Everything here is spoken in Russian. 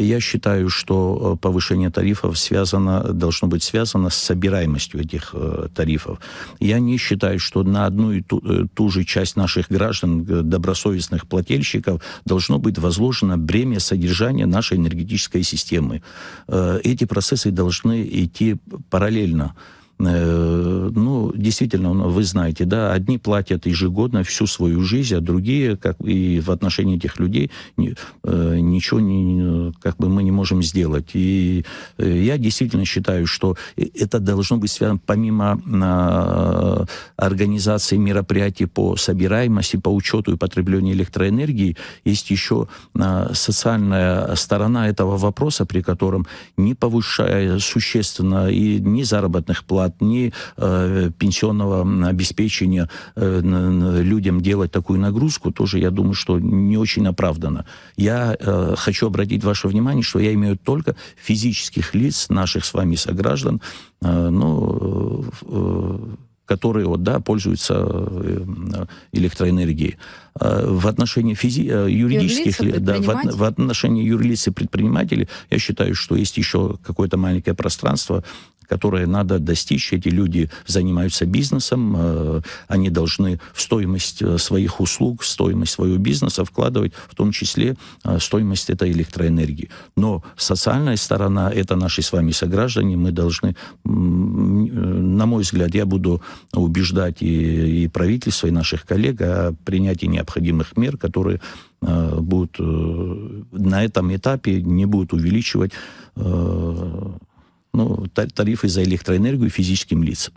Я считаю, что повышение тарифов должно быть связано с собираемостью этих тарифов. Я не считаю, что на одну и ту же часть наших граждан, добросовестных плательщиков, должно быть возложено бремя содержания нашей энергетической системы. Эти процессы должны идти параллельно. Ну, действительно, вы знаете, да, одни платят ежегодно всю свою жизнь, а другие, как и в отношении этих людей, ничего мы не можем сделать. И я действительно считаю, что это должно быть связано, помимо организации мероприятий по собираемости, по учету и потреблению электроэнергии, есть еще социальная сторона этого вопроса, при котором, не повышая существенно и ни заработных плат, ни пенсионного обеспечения людям делать такую нагрузку, тоже, я думаю, что не очень оправдано. Я хочу обратить ваше внимание, что я имею только физических лиц, наших с вами сограждан, которые пользуются электроэнергией. В отношении юридических лиц, в отношении юрлиц и предпринимателей, я считаю, что есть еще какое-то маленькое пространство, которое надо достичь. Эти люди занимаются бизнесом, они должны в стоимость своих услуг, в стоимость своего бизнеса вкладывать, в том числе стоимость этой электроэнергии. Но социальная сторона, это наши с вами сограждане, мы должны, на мой взгляд, я буду убеждать и правительство, и наших коллег о принятии необходимых мер, которые будут на этом этапе не будут увеличивать тарифы за электроэнергию физическим лицам.